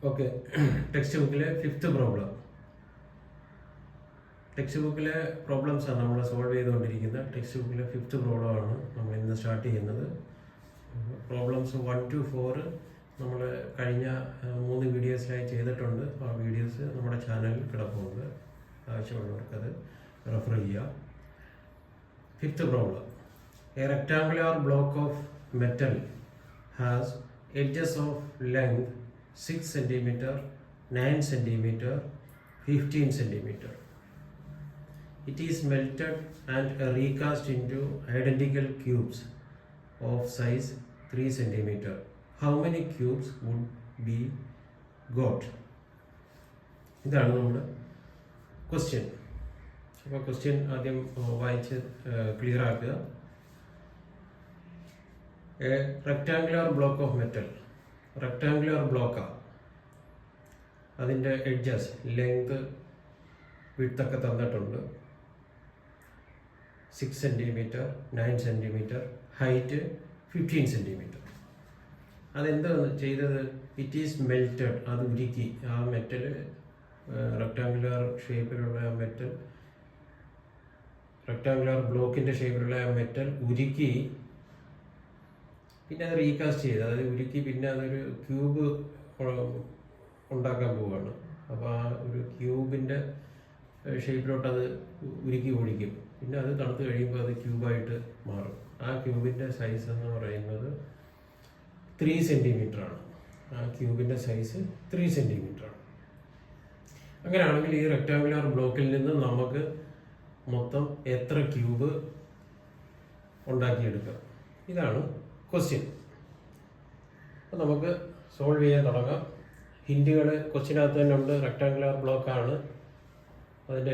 Okay, text ബുക്കിലെ 5th problem. Text ബുക്കിലെ പ്രോബ്ലംസാണ് നമ്മൾ സോൾവ് ചെയ്തുകൊണ്ടിരിക്കുന്നത്. ടെക്സ്റ്റ് ബുക്കിലെ 5th പ്രോബ്ലമാണ് നമ്മൾ ഇന്ന് സ്റ്റാർട്ട് ചെയ്യുന്നത്. പ്രോബ്ലംസ് 1 to 4 നമ്മൾ കഴിഞ്ഞ 3 വീഡിയോസിലായി ചെയ്തിട്ടുണ്ട്. ആ വീഡിയോസ് നമ്മുടെ ചാനലിൽ കിടപ്പുണ്ട്, ആവശ്യമുള്ളവർക്കത് റെഫർ ചെയ്യാം. 5th problem. A rectangular block of metal has edges of length 6 cm, 9 cm, 15 cm. It is melted and recast into identical cubes of size 3 cm. How many cubes would be got? ഇതാണ് നമ്മുടെ question. അപ്പോൾ question ആദ്യം വായിച്ച് clear ആക്കുക. A rectangular block of metal, rectangular ബ്ലോക്കാണ്. അതിൻ്റെ edges length വിഡ്ത്തൊക്കെ തന്നിട്ടുണ്ട്. 6 cm, 9 cm, height 15 cm. അതെന്താണ് ചെയ്തത്? ഇറ്റ് ഈസ് മെൽറ്റഡ്, അത് ഉരുക്കി. ആ മെറ്റൽ റെക്ടാങ്കുലർ ഷേപ്പിലുള്ള ആ മെറ്റൽ, റെക്ടാങ്കുലർ ബ്ലോക്കിൻ്റെ ഷേപ്പിലുള്ള ആ മെറ്റൽ ഉരുക്കി പിന്നെ അത് റീകാസ്റ്റ് ചെയ്ത്, അതായത് ഉരുക്കി പിന്നെ അതൊരു ക്യൂബ് ഉണ്ടാക്കാൻ പോവുകയാണ്. അപ്പോൾ ആ ഒരു ക്യൂബിൻ്റെ ഷേപ്പിലോട്ട് അത് ഉരുക്കി ഒഴിക്കും. പിന്നെ അത് തണുത്ത് കഴിയുമ്പോൾ അത് ക്യൂബായിട്ട് മാറും. ആ ക്യൂബിൻ്റെ സൈസ് എന്ന് പറയുന്നത് 3 cm ആണ്. ആ ക്യൂബിൻ്റെ സൈസ് 3 cm ആണ്. അങ്ങനെയാണെങ്കിൽ ഈ റെക്ടാങ്കുലർ ബ്ലോക്കിൽ നിന്ന് നമുക്ക് മൊത്തം എത്ര ക്യൂബ് ഉണ്ടാക്കിയെടുക്കാം? ഇതാണ് ക്വസ്റ്റ്യൻ. അപ്പോൾ നമുക്ക് സോൾവ് ചെയ്യാൻ തുടങ്ങാം. ഹിൻറ്റുകൾ ക്വസ്റ്റ്യനകത്ത് തന്നെ ഉണ്ട്. റെക്ടാങ്കുലർ ബ്ലോക്കാണ്. അതിൻ്റെ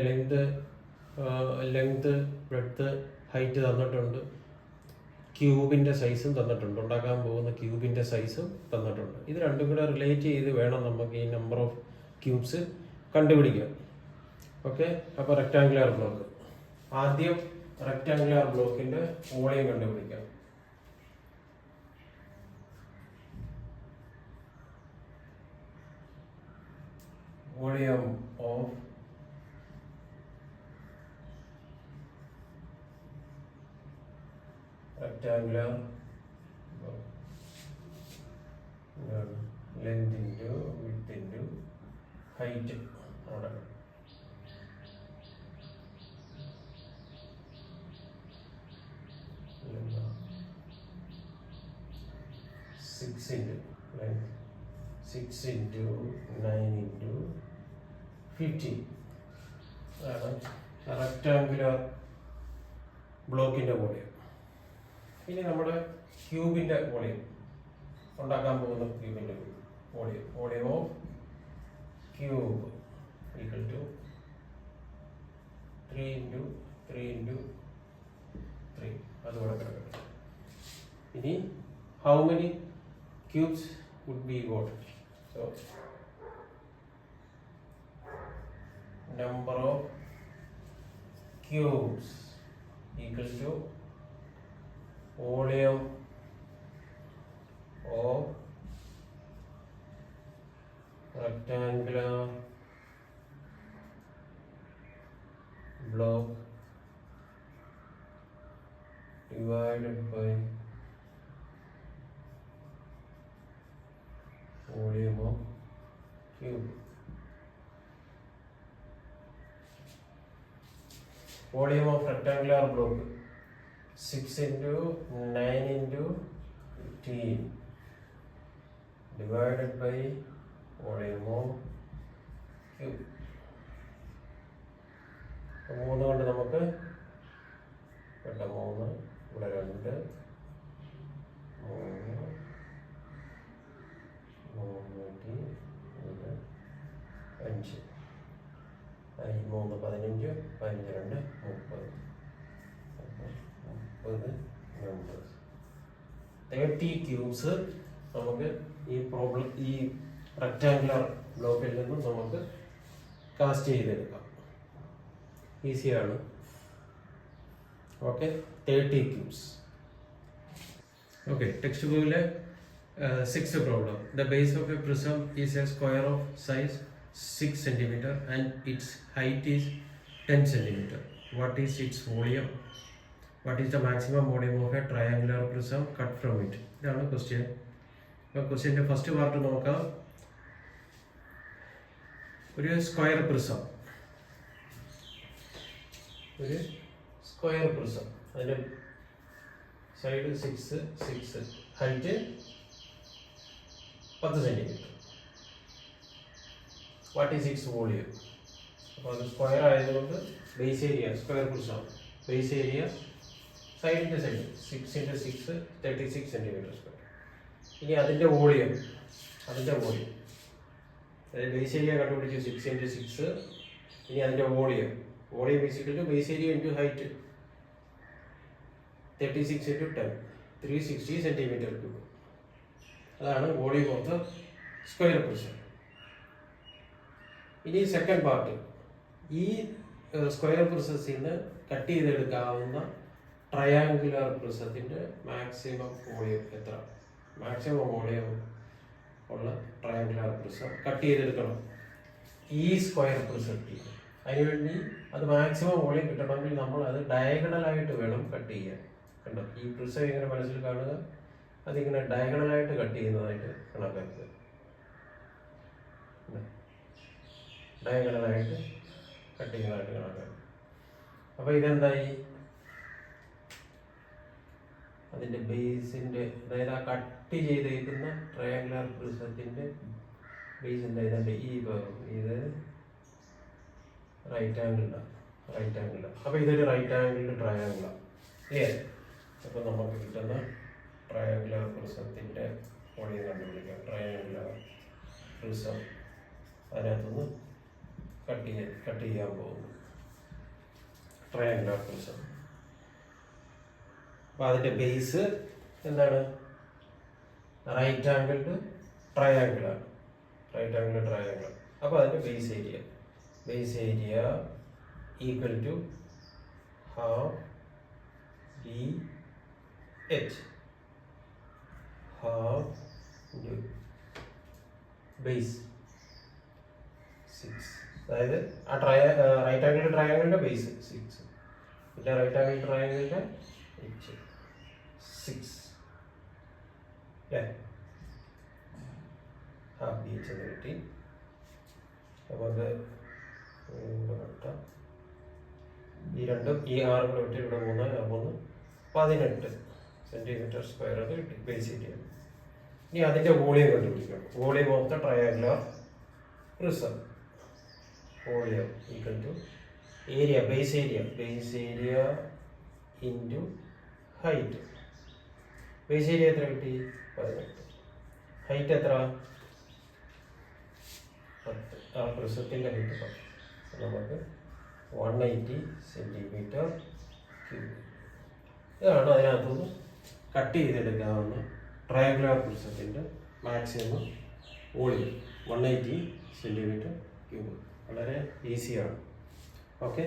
ലെങ്ത് ബ്രെഡ്ത്ത് ഹൈറ്റ് തന്നിട്ടുണ്ട്. ക്യൂബിൻ്റെ സൈസും തന്നിട്ടുണ്ട്. ഉണ്ടാക്കാൻ പോകുന്ന ക്യൂബിൻ്റെ സൈസും തന്നിട്ടുണ്ട്. ഇത് രണ്ടും കൂടെ റിലേറ്റ് ചെയ്ത് വേണം നമുക്ക് ഈ നമ്പർ ഓഫ് ക്യൂബ്സ് കണ്ടുപിടിക്കാൻ. ഓക്കെ, അപ്പോൾ റെക്ടാങ്കുലർ ബ്ലോക്ക്. ആദ്യം റെക്ടാങ്കുലർ ബ്ലോക്കിൻ്റെ വോളിയം കണ്ടുപിടിക്കാം. Volume of rectangular length into width into height. Order. Six into length. 6 into 9 into 15. അതാണ് റെക്ടാങ്കുലർ ബ്ലോക്കിൻ്റെ വോളിയം. ഇനി നമ്മുടെ ക്യൂബിൻ്റെ വോളിയം, ഉണ്ടാക്കാൻ പോകുന്ന ക്യൂബിൻ്റെ volume, volume of cube equal to 3 into 3 into 3. അതുകൂടെ കിടക്കട്ടെ. ഇനി how many cubes would be what? So number of cubes equals to volume of rectangular block divided by volume of cube. Volume of rectangular block 6 into 9 into 15 divided by volume of cube. 3 കൊണ്ട് നമുക്ക് 3 ഇവിടെ 2 5 3 15 15 2 30 30 cubes നമുക്ക് ഈ rectangular ബ്ലോക്കിൽ നിന്നും നമുക്ക് cast ചെയ്തെടുക്കാം. ഈസിയാണ്. Okay, 30 cubes. ഓക്കെ, ടെക്സ്റ്റ് ബുക്കിലെ Sixth problem. The base of a prism is a square of size 6 centimeter and its height is 10 centimeter. What is its volume? What is the maximum volume of a triangular prism cut from it? ഇതാണ് question. അപ്പോൾ ക്വസ്റ്റ്യൻ്റെ first part നോക്കാം. ഒരു square prism, അതിൻ്റെ side 6 height 10 centimetre. What is its volume? അപ്പോൾ അത് square ആയതുകൊണ്ട് base area square prism, base area സൈഡിൻ്റെ സൈഡ് 6 × 6 36 സെൻറ്റിമീറ്റർ സ്ക്വയർ. ഇനി അതിൻ്റെ വോളിയം അതായത് ബേസ് ഏരിയ കണ്ടുപിടിച്ചു 6 × 6. ഇനി അതിൻ്റെ volume basically base area into height 36 × 10 360 centimetre cube. അതാണ് volume of the square prism. ഇനി സെക്കൻഡ് പാർട്ട്, ഈ സ്ക്വയർ പ്രിസത്തിൽ നിന്ന് കട്ട് ചെയ്തെടുക്കാവുന്ന ട്രയാങ്കുലർ പ്രിസത്തിൻ്റെ മാക്സിമം വോളിയം എത്ര? മാക്സിമം വോളിയം ഉള്ള ട്രയാങ്കുലർ പ്രിസം കട്ട് ചെയ്തെടുക്കണം ഈ സ്ക്വയർ പ്രിസത്തിൽ. അതിനുവേണ്ടി അത് മാക്സിമം വോളിയം കിട്ടണമെങ്കിൽ നമ്മൾ അത് ഡയഗണലായിട്ട് വേണം കട്ട് ചെയ്യാൻ. കണ്ടോ, ഈ പ്രിസം ഇങ്ങനെ മനസ്സിൽ കാണുക, അതിങ്ങനെ ഡയഗണലായിട്ട് കട്ട് ചെയ്യുന്നതായിട്ട് കണക്കാക്കുക. ഡയഗണലായിട്ട് കട്ട് ചെയ്യുന്നതായിട്ട് കണക്കാക്കുക. അപ്പോൾ ഇതെന്തായി? അതിൻ്റെ ബേസിൻ്റെ, അതായത് ആ കട്ട് ചെയ്തേക്കുന്ന ട്രയാങ്കുലർ പ്രിസത്തിൻ്റെ ബേസ് എന്താ? ഇതിൻ്റെ ഈ ഭാഗം ഇത് റൈറ്റ് ആംഗിളാണ്. അപ്പോൾ ഇതൊരു റൈറ്റ് ആംഗിൾഡ് ട്രയാങ്കുളാണ്. അപ്പോൾ നമുക്ക് കിട്ടുന്ന ട്രയാങ്കുലർ പ്രിസത്തിൻ്റെ വോളിയം കണ്ടുപിടിക്കാം. ട്രയാങ്കുലർ പ്രിസം അതിനകത്തുനിന്ന് കട്ട് ചെയ്യാൻ പോകുന്നു ട്രയാങ്കുലർ പ്രിസം. അപ്പോൾ അതിൻ്റെ ബേസ് എന്താണ്? Right angled triangular. അപ്പോൾ അതിൻ്റെ base area equal to half BH, half into base 6. അതായത് ആ റൈറ്റ് ആംഗിൾ ട്രയാങ്കിളിൻ്റെ ബേസ് 6, പിന്നെ റൈറ്റ് ആംഗിൾ ട്രയാങ്കിളിൻ്റെ H 6 അല്ലേ? ഹാഫ് BH എന്ന് കിട്ടി. അപ്പോൾ അത് കട്ടാം. ഈ രണ്ടും ഈ 6 കൂടെ വിട്ട് ഇവിടെ 3 18 സെൻറ്റിമീറ്റർ സ്ക്വയർ അത് കിട്ടി ബേസ് ഏരിയ. ഇനി അതിൻ്റെ വോളിയം കണ്ടുപിടിക്കണം. Volume of the triangular prism. Volume equal to area, base area into height. Base area എത്ര കിട്ടി? 18. ഹൈറ്റ് എത്ര? 10. ആ പ്രിസത്തിൻ്റെ ഹൈറ്റ് 10. നമുക്ക് 180 സെൻറ്റിമീറ്റർ ക്യൂബ്. ഇതാണ് അതിനകത്തുനിന്ന് കട്ട് ചെയ്തെടുക്കാവുന്ന ട്രയാങ്കുലർ പ്രിസത്തിൻ്റെ മാക്സിമം വോളിയം 180 സെൻറ്റിമീറ്റർ ക്യൂബ്. വളരെ ഈസിയാണ്. ഓക്കെ.